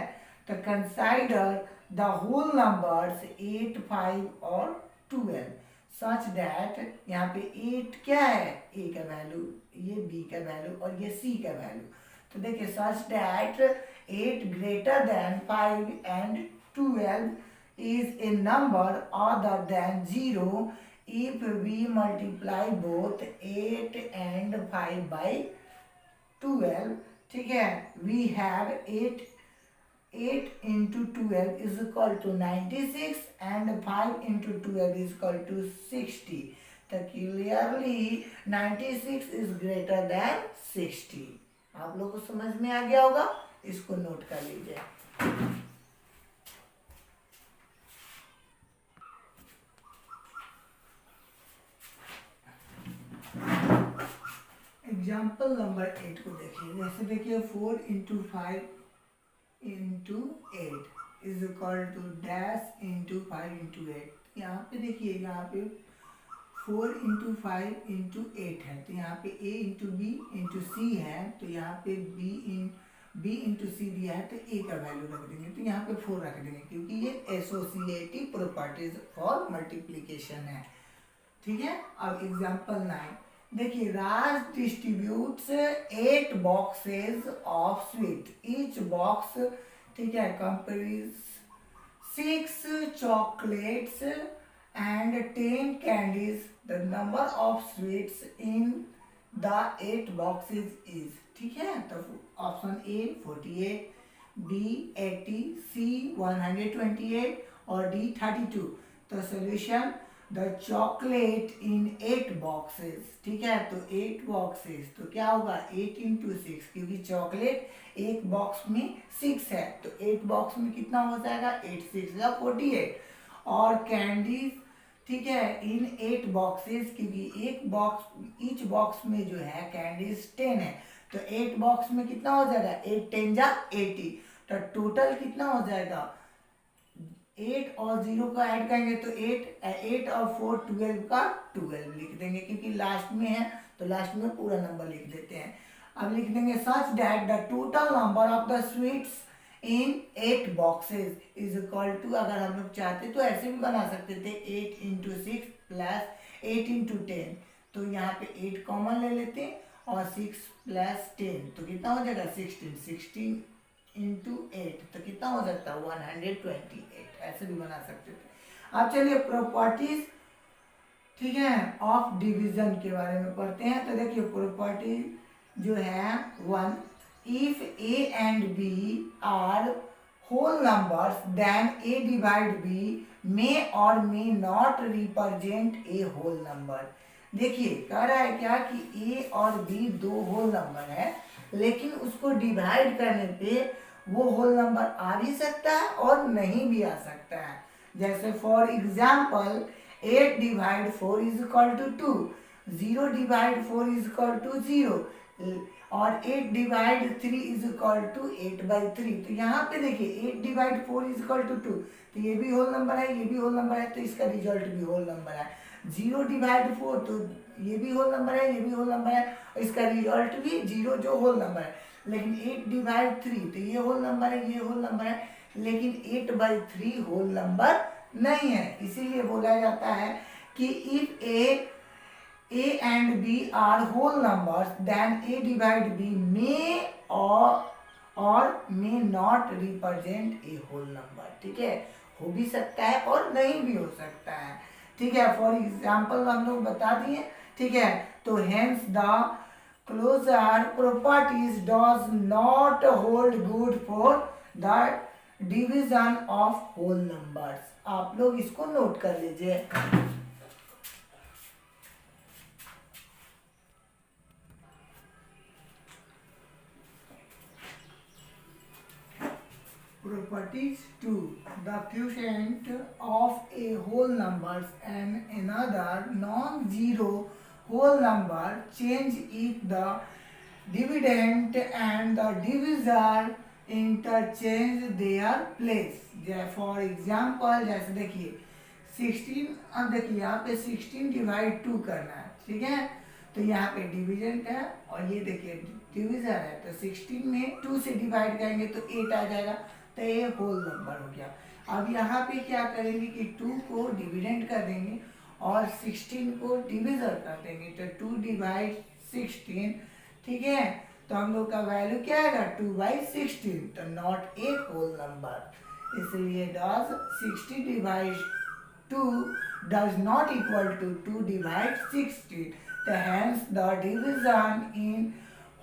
तो कंसाइडर द होल नंबर्स 8 5 और 12 सच दैट, यहाँ पे 8 क्या है a का वैल्यू, ये b का वैल्यू और ये c का वैल्यू। तो देखिए such that 8 greater than 5 and 12 is a number other than 0 if we multiply both 8 and 5 by 12। ठीक है, we have 8 into 12 is equal to 96 and 5 into 12 is equal to 60। तो clearly 96 is greater than 60। आप लोगों को समझ में आ गया होगा, इसको नोट कर लीजिए। एग्जाम्पल नंबर 8 को देखिए। जैसे देखिए 4 into 5 into 8 is equal to dash into 5 into 8। यहाँ पे देखिए, यहाँ पे 4 इंटू 5 इंटू 8 है, तो यहाँ पे a इंटू बी इंटू सी है, तो यहाँ पे b इंटू सी दिया है तो a का वैल्यू रख देंगे, तो यहाँ पे 4 रख देंगे क्योंकि ये एसोसिएटिव प्रॉपर्टीज फॉर मल्टीप्लीकेशन है। ठीक है, अब एग्जाम्पल 9 देखिए। Raj distributes 8 boxes of sweet, each box, ठीक है, comprises 6 chocolates and 10 candies. The number of sweets in the 8 boxes is. ठीक है, तो ऑप्शन ए 48, बी 80, सी 128 और डी 32। तो solution the chocolate in 8 boxes. ठीक है, तो 8 बॉक्सेस तो क्या होगा 8 इंटू 6, क्योंकि चॉकलेट एक बॉक्स में 6 है, तो 8 बॉक्स में कितना हो जाएगा 8 6 या 48। और कैंडीज, ठीक है, इन 8 बॉक्सेस, क्योंकि एक बॉक्स ईच बॉक्स में जो है कैंडीज 10 है, तो 8 बॉक्स में कितना हो जाएगा 8 10 जा 80। तो टोटल कितना हो जाएगा 8 और 0 को ऐड करेंगे तो 8 और 4 12 का 12 लिख देंगे, क्योंकि लास्ट में है तो लास्ट में पूरा नंबर लिख देते हैं। अब लिख देंगे such that the total number of the sweets in 8 boxes is equal to, अगर हम लोग चाहते तो ऐसे भी बना सकते थे 8 इंटू 6 प्लस 8 इंटू 10, तो यहाँ पे 8 कॉमन ले लेते हैं और 6 प्लस 10 तो कितना हो जाएगा 16 इंटू 8 तो कितना हो सकता है 128, ऐसे भी बना सकते थे। अब चलिए प्रॉपर्टीज ठीक है, ऑफ डिवीजन के बारे में पढ़ते हैं। तो देखिए प्रॉपर्टी जो है 1, if A and B are whole numbers then A divide B may or may not represent a whole number. देखिए कह रहा है क्या कि ए और बी दो होल नंबर है, लेकिन उसको डिवाइड करने पे वो होल नंबर आ भी सकता है और नहीं भी आ सकता है। जैसे for example 8 divide 4 is equal to 2, 0 divide 4 is equal to 0 और 8 डिवाइड 3 इज इक्वल टू 8/3। तो यहाँ पे देखिए 8 डिवाइड 4 इज इक्वल टू 2, तो ये भी होल नंबर है, ये भी होल नंबर है, तो इसका रिजल्ट भी होल नंबर है। 0 डिवाइड 4, तो ये भी होल नंबर है, ये भी होल नंबर है, और इसका रिजल्ट भी 0 जो होल नंबर है। लेकिन 8 डिवाइड 3, तो ये होल नंबर है, ये होल नंबर है, लेकिन 8/3 होल नंबर नहीं है। इसीलिए बोला जाता है कि if A and B are whole numbers then A divide B may or may not represent a whole number. ठीक है, हो भी सकता है और नहीं भी हो सकता है। ठीक है, फॉर एग्जाम्पल हम लोग बता दिए। ठीक है, तो hence the closure properties does not hold good for the division of whole numbers. आप लोग इसको नोट कर लीजिए। Properties 2. The quotient of a whole numbers and another non-zero whole number change if the dividend and the divisor interchange their place। For example जैसे देखिए 16, अब देखिए यहाँ पे 16 डिवाइड 2 करना है। ठीक है, तो यहाँ पे डिविडेंड है और ये देखिए डिविजन है, तो 16 में 2 से डिवाइड करेंगे तो 8 आ जाएगा, तो ये होल नंबर हो गया। अब यहाँ पे क्या करेंगे कि 2 को डिविडेंड कर देंगे और 16 को डिविजन कर देंगे, तो 2 डिवाइड 16। ठीक है, तो हम लोग का वैल्यू क्या आएगा 2/16, तो नॉट ए होल नंबर। इसलिए does 60 divide 2 does not equal to 2 divide 60, the hence the division in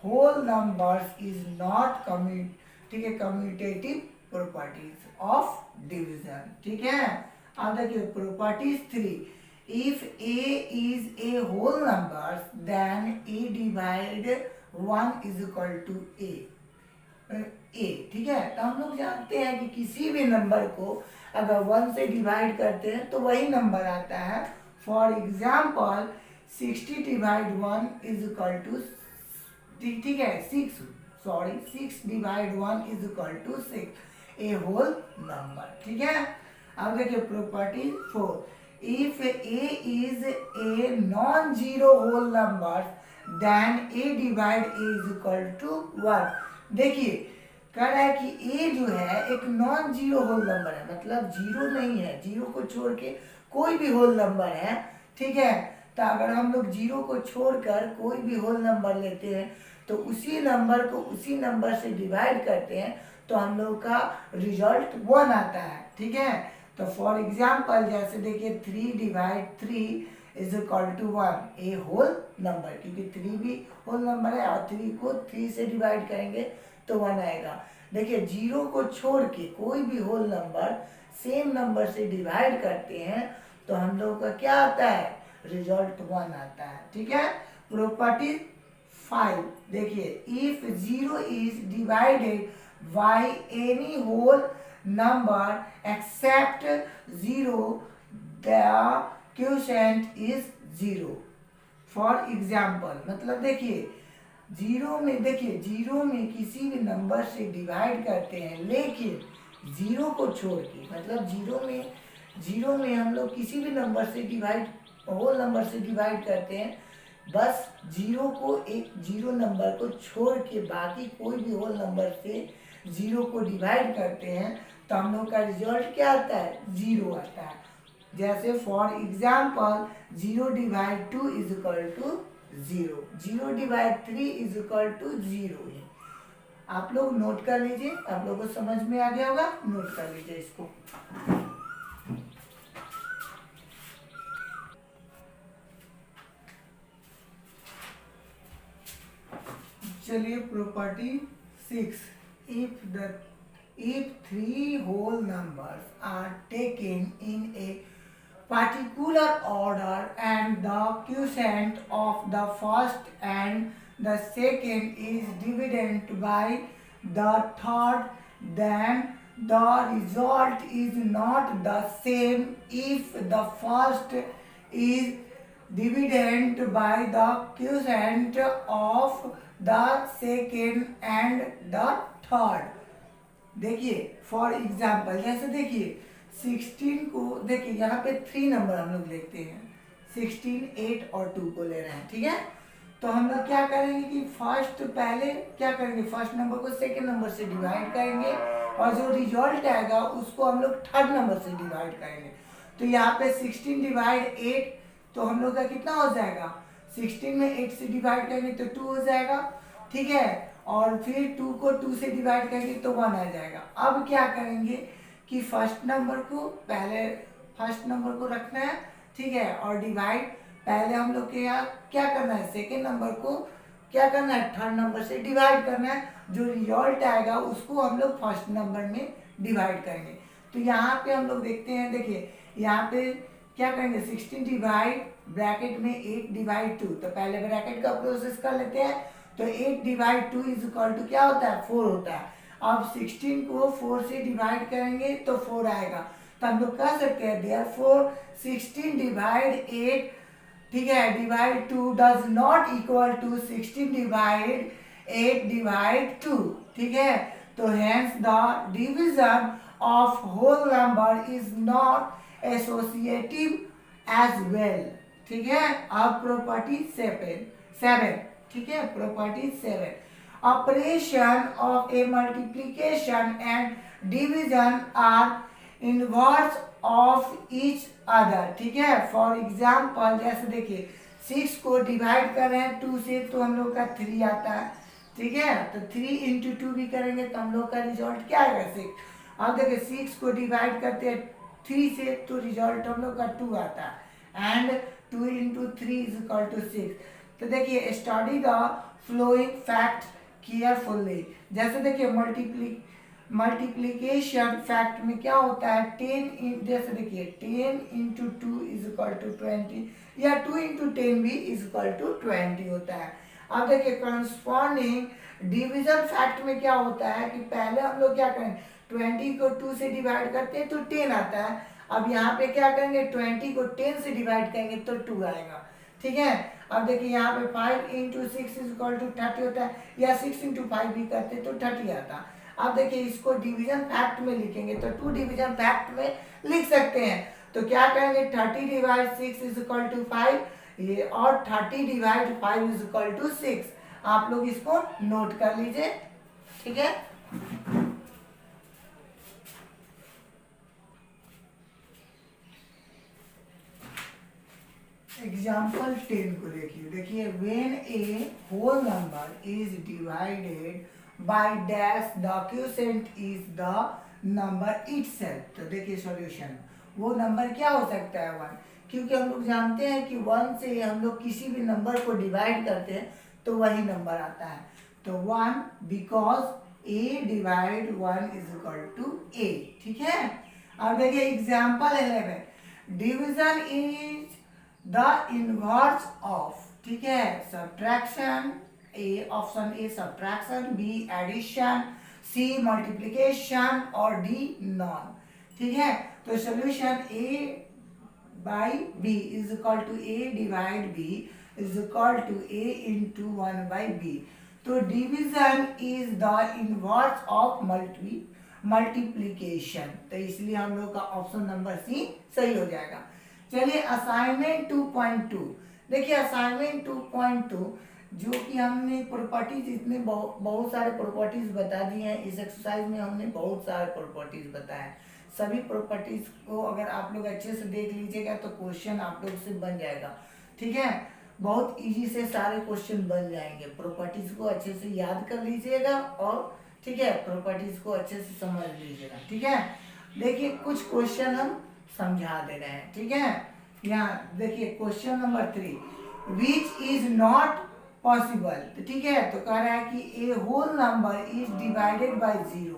whole numbers is not commutative properties of division। ठीक है, अब देखिए properties 3, if a is a whole number then a divide 1 is equal to a। ठीक है, तो हम लोग जानते हैं कि किसी भी नंबर को अगर 1 से डिवाइड करते हैं तो वही नंबर आता है। For example 60 divide 1 is equal to, ठीक है 6 divide 1 is equal to 6, a whole number. ठीक है, अब देखिए property 4, if a is a non zero whole number then A divide a is equal to 1। देखिए कह रहा है कि ए जो है एक नॉन जीरो होल नंबर है, मतलब जीरो नहीं है, जीरो को छोड़ के कोई भी होल नंबर है। ठीक है, तो अगर हम लोग जीरो को छोड़कर कोई भी होल नंबर लेते हैं तो उसी नंबर को उसी नंबर से डिवाइड करते हैं तो हम लोग का रिजल्ट 1 आता है। ठीक है, तो फॉर एग्जाम्पल जैसे देखिए 3 divide 3 is equal to 1, a whole number, क्योंकि 3 भी होल नंबर है और 3 को 3 से डिवाइड करेंगे तो 1 आएगा। देखिए जीरो को छोड़ के कोई भी होल नंबर सेम नंबर से डिवाइड करते हैं तो हम लोग का क्या आता है, रिजल्ट 1 आता है। ठीक है, प्रॉपर्टी 5 देखिए, if 0 is divided by any whole number except 0 the quotient is 0। For example मतलब देखिए जीरो में किसी भी नंबर से डिवाइड करते हैं, लेकिन जीरो को छोड़ के, मतलब जीरो में हम लोग किसी भी नंबर से होल नंबर से डिवाइड करते हैं, बस एक जीरो नंबर को छोड़ के बाकी कोई भी होल नंबर से जीरो को डिवाइड करते हैं तो हम लोग का रिजल्ट क्या आता है, 0 आता है। जैसे for example 0 divide 2 is equal to 0, 0 divide 3 is equal to 0 है। आप लोग नोट कर लीजिए, आप लोगों को समझ में आ गया होगा, नोट कर लीजिए इसको। चलिए property 6, if three whole numbers are taken in a particular order and the quotient of the first and the second is divided by the third, then the result is not the same if the first is divided by the quotient of the second and the third। देखिए for example, जैसे देखिए 16 को, देखिए यहाँ पे 3 number हम लोग लेते हैं, 16, 8 और 2 को ले रहे हैं, ठीक है। तो हम लोग क्या करेंगे कि फर्स्ट पहले क्या करेंगे, फर्स्ट नंबर को सेकेंड नंबर से डिवाइड करेंगे और जो रिजल्ट आएगा उसको हम लोग थर्ड नंबर से डिवाइड करेंगे। तो यहाँ पे 16 डिवाइड 8, तो हम लोग का कितना हो जाएगा, 16 में 8 से डिवाइड करेंगे तो 2 हो जाएगा, ठीक है। और फिर 2 को 2 से डिवाइड करेंगे तो 1 आ जाएगा। अब क्या करेंगे कि फर्स्ट नंबर को पहले फर्स्ट नंबर को रखना है, ठीक है, और डिवाइड पहले हम लोग के यहाँ क्या करना है, सेकेंड नंबर को क्या करना है, थर्ड नंबर से डिवाइड करना है। जो रिजल्ट आएगा उसको हम लोग फर्स्ट नंबर में डिवाइड करेंगे। तो यहाँ पे हम लोग देखते हैं, देखिए यहाँ पे क्या करेंगे, 16 डिवाइड ब्रैकेट में 8 डिवाइड 2, तो पहले ब्रैकेट का प्रोसेस कर लेते हैं। तो 8 डिवाइड 2 इज इक्वल टू क्या होता है, 4 होता है। अब 16 को 4 से डिवाइड करेंगे तो 4 आएगा। तो हम लोग कह सकते हैं देयरफॉर 16 डिवाइड 8, ठीक है, divide 2 does not equal to 16 divide 8 divide 2, ठीक है। तो hence the division of whole number is not associative as well, ठीक है। अब प्रॉपर्टी 7, ठीक है, property 7, operation of a multiplication and division are inverse of each other, ठीक है। फॉर एग्जाम्पल जैसे देखिए 6 को डिवाइड कर रहे हैं 2 से तो हम लोग का 3 आता है, ठीक है। तो 3 इंटू 2 भी करेंगे तो हम लोग का रिजल्ट क्या आएगा, 6। अब देखिए 6 को डिवाइड करते हैं 3 से तो रिजल्ट हम लोग का 2 आता है, एंड 2 इंटू 3 इज इक्वल टू 6। तो देखिए study the following fact carefully. जैसे देखिए मल्टीप्लिकेशन फैक्ट में क्या होता है, 10 जैसे देखिए 10 इंटू 2 इज इक्वल टू 20, या 2 इंटू 10 भी इज इक्वल टू 20 होता है। अब देखिए करस्पॉन्डिंग डिवीजन फैक्ट में क्या होता है कि पहले हम लोग क्या करें, 20 को 2 से डिवाइड करते हैं तो 10 आता है। अब यहाँ पे क्या करेंगे, 20 को 10 से डिवाइड करेंगे तो 2 आएगा, ठीक है। अब देखिए यहाँ पे 5 इंटू 6 इज इक्वल टू 30 होता है, या 6 इंटू 5 भी करते तो 30 आता। अब देखिए इसको डिवीजन फैक्ट में लिखेंगे तो 2 डिवीजन फैक्ट में लिख सकते हैं। तो क्या करेंगे, 30 डिवाइड 6 इज इक्वल टू 5, ये, और 30 डिवाइड 5 इज इक्वल टू 6। आप लोग इसको नोट कर लीजिए, ठीक है। एग्जाम्पल 10 को देखिए when a whole number is divided by dash the quotient is the number itself. तो देखिए सॉल्यूशन, वो नंबर क्या हो सकता है, 1, क्योंकि हम लोग जानते हैं कि 1 से हम लोग किसी भी नंबर को डिवाइड करते हैं तो वही नंबर आता है। तो 1 because A divide 1 is equal to A, ठीक है। अब देखिए example 11, division is the inverse of, ठीक है, subtraction, A option A subtraction, B addition, C multiplication और डी नॉन, ठीक है। तो solution A by B is equal to A divide B is equal to A into 1 by B. तो division is the inverse of multiplication, तो इसलिए हम लोग का ऑप्शन नंबर सी सही हो जाएगा। चलिए असाइनमेंट 2.2 देखिए, असाइनमेंट 2.2 जो कि हमने प्रॉपर्टीज इसमें बहुत सारे प्रॉपर्टीज बता दी हैं। इस एक्सरसाइज में हमने बहुत सारे प्रॉपर्टीज बताए। सभी प्रॉपर्टीज को अगर आप लोग अच्छे से देख लीजिएगा तो क्वेश्चन आप लोग से बन जाएगा, ठीक है। बहुत इजी से सारे क्वेश्चन बन जाएंगे। प्रॉपर्टीज को अच्छे से याद कर लीजिएगा और ठीक है, प्रॉपर्टीज को अच्छे से समझ लीजिएगा, ठीक है। देखिए कुछ क्वेश्चन हम समझा दे रहे हैं, ठीक है। यहाँ देखिए question number 3, which is not possible. तो ठीक है, तो कह रहा है कि a whole number is divided by 0।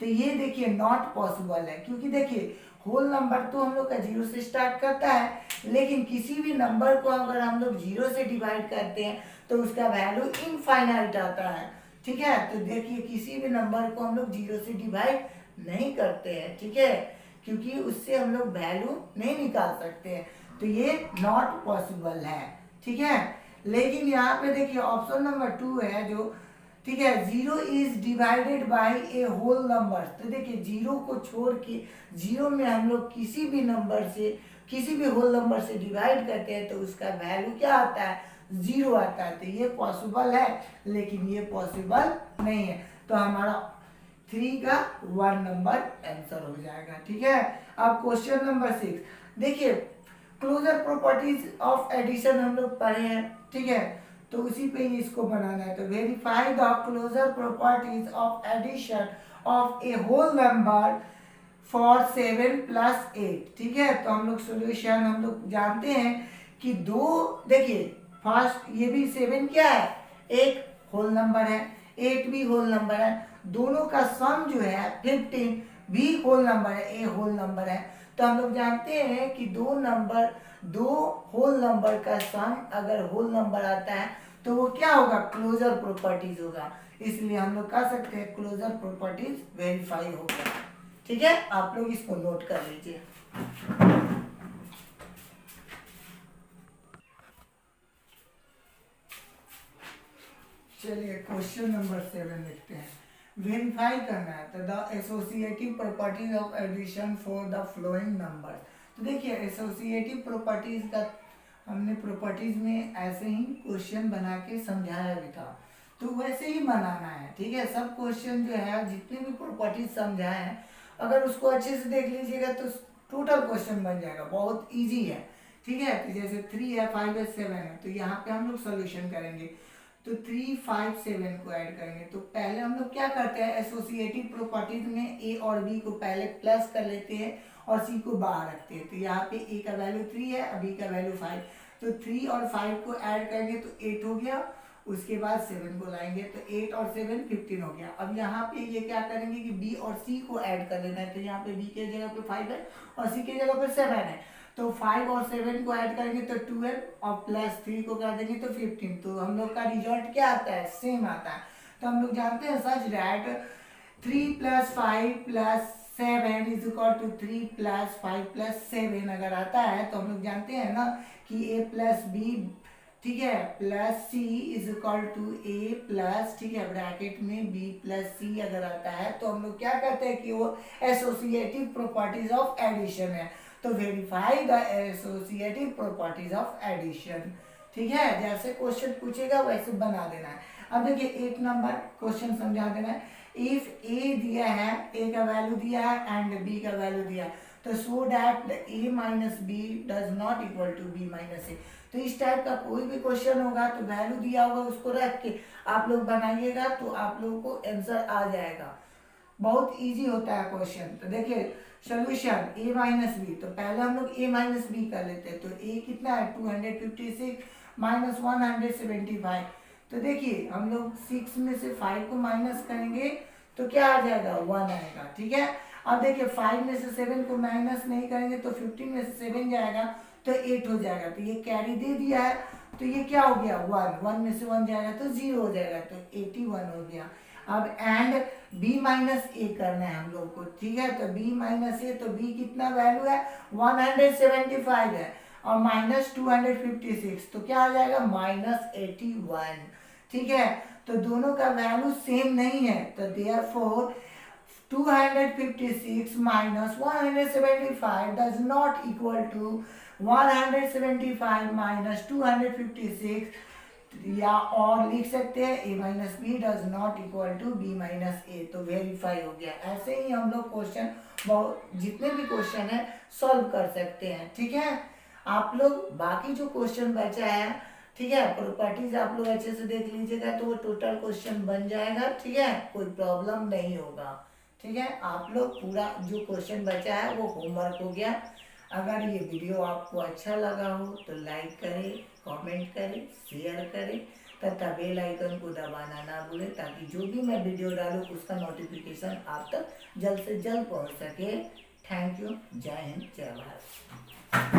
तो ये देखिए नॉट पॉसिबल है, क्योंकि देखिए होल नंबर तो हम लोग का 0 से स्टार्ट करता है, लेकिन किसी भी नंबर को अगर हम लोग 0 से डिवाइड करते हैं तो उसका वैल्यू इनफाइनाइट आता है। ठीक है, तो देखिए किसी भी नंबर को हम लोग 0 से डिवाइड नहीं करते हैं, ठीक है, क्योंकि उससे हम लोग वैल्यू नहीं निकाल सकते हैं, तो ये नॉट पॉसिबल है। ठीक है, लेकिन यहाँ पे देखिए ऑप्शन नंबर 2 है जो, ठीक है, 0 is divided by a whole number. तो देखिए 0 को छोड़ के 0 में हम लोग किसी भी नंबर से, किसी भी होल नंबर से डिवाइड करते हैं तो उसका वैल्यू क्या आता है, 0 आता है। तो ये पॉसिबल है, लेकिन ये पॉसिबल नहीं है, तो हमारा 3 का 1 नंबर आंसर हो जाएगा। ठीक है, अब क्वेश्चन नंबर 6 देखिए, क्लोजर प्रॉपर्टीज ऑफ एडिशन हम लोग पढ़े हैं। ठीक है, तो उसी पे ही इसको बनाना है। तो verify the closure properties of addition of a whole number for 7 + 8। ठीक है, तो हम लोग सॉल्यूशन हम लोग जानते हैं कि दो, देखिए फर्स्ट ये भी 7 क्या है, एक होल नंबर है, 8 भी होल नंबर है, दोनों का सम जो है 15 भी होल नंबर है, ए होल नंबर है। तो हम लोग जानते हैं कि दो होल नंबर का सम अगर होल नंबर आता है तो वो क्या होगा, क्लोजर प्रॉपर्टीज होगा। इसलिए हम लोग कह सकते हैं क्लोजर प्रॉपर्टीज वेरीफाई हो गया। ठीक है, आप लोग इसको नोट कर लीजिए। चलिए क्वेश्चन नंबर 7 देखते हैं। वेरीफाई करना है तो the associative properties of addition for the following number. तो देखिए एसोसिएटिव प्रॉपर्टीज का हमने प्रॉपर्टीज में ऐसे ही क्वेश्चन बना के समझाया भी था, तो वैसे ही बनाना है। ठीक है, सब क्वेश्चन जो है जितने भी प्रॉपर्टीज समझाए हैं, अगर उसको अच्छे से देख लीजिएगा तो टोटल क्वेश्चन बन जाएगा, बहुत इजी है। ठीक है, तो जैसे 3 है, 5 है, 7 है, तो यहाँ पे हम लोग सोल्यूशन करेंगे। तो 3, 5, 7 को ऐड करेंगे। तो पहले हम लोग क्या करते हैं, एसोसिएटिव प्रॉपर्टीज में ए और बी को पहले प्लस कर लेते हैं और सी को बाहर रखते हैं। तो यहाँ पे ए का वैल्यू 3 है और बी का वैल्यू 5, तो 3 और 5 को ऐड करेंगे तो 8 हो गया। उसके बाद 7 को लाएंगे तो 8 और 7 15 हो गया। अब यहाँ पे ये क्या करेंगे कि बी और सी को ऐड कर लेना है। तो यहाँ पे बी के जगह पे 5 है और सी के जगह पे 7 है, तो 5 और 7 को ऐड करेंगे तो 12 और प्लस 3 को कर देंगे तो 15। तो हम लोग का रिजल्ट क्या आता है, सेम आता है। तो हम लोग जानते हैं such that 3 + 5 + 7 is equal to 3 + 5 + 7 अगर आता है तो हम लोग जानते हैं ना कि a + b, ठीक है, plus c is equal to a plus, ठीक है, ब्रैकेट में b + c अगर आता है तो हम लोग क्या कहते हैं कि वो एसोसिएटिव प्रॉपर्टीज ऑफ एडिशन है। तो verify the associative properties of addition. ठीक है, जैसे क्वेश्चन पूछेगा वैसे बना देना है। अब देखिए 8 नंबर क्वेश्चन समझा देना है। इफ ए दिया है, ए का वैल्यू दिया है एंड बी का वैल्यू दिया है, तो so that a - b does not equal to b - a। तो इस टाइप का कोई भी क्वेश्चन होगा तो वैल्यू दिया होगा उसको रख के आप लोग बनाइएगा तो आप लोगों को आंसर आ जाएगा। बहुत इजी होता है क्वेश्चन। तो देखिए सोल्यूशन a - b, तो पहले हम लोग a - b कर लेते हैं। तो a कितना है, 256 - 175। तो देखिए हम लोग 6 में से 5 को माइनस करेंगे तो क्या आ जाएगा, 1 आएगा। ठीक है, अब देखिए 5 में से 7 को माइनस नहीं करेंगे तो 15 में से 7 जाएगा तो 8 हो जाएगा। तो ये कैरी दे दिया है तो ये क्या हो गया, 1 में से 1 जाएगा तो 0 हो जाएगा, तो 81 हो गया। अब एंड b - a करना है हम लोग को। ठीक है, तो b - a, तो b कितना वैल्यू है, 175 है और -256, तो क्या आ जाएगा, -81। ठीक है, तो दोनों का वैल्यू सेम नहीं है, तो therefore 256 - 175 does not equal to 175 - 256, या और लिख सकते हैं a - b does not equal to b - a। तो वेरीफाई हो गया। ऐसे ही हम लोग क्वेश्चन जितने भी क्वेश्चन है सॉल्व कर सकते हैं। ठीक है, आप लोग बाकी जो क्वेश्चन बचा है, ठीक है, प्रॉपर्टीज आप लोग अच्छे से देख लीजिएगा तो वो टोटल क्वेश्चन बन जाएगा। ठीक है, कोई प्रॉब्लम नहीं होगा। ठीक है, आप लोग पूरा जो क्वेश्चन बचा है वो होमवर्क हो गया। अगर ये वीडियो आपको अच्छा लगा हो तो लाइक करें, कमेंट करें, शेयर करें। तथा बेल आइकन को दबाना ना भूलें ताकि जो भी मैं वीडियो डालूँ उसका नोटिफिकेशन आप तक जल्द से जल्द पहुंच सके। Thank you. जय हिंद, जय भारत।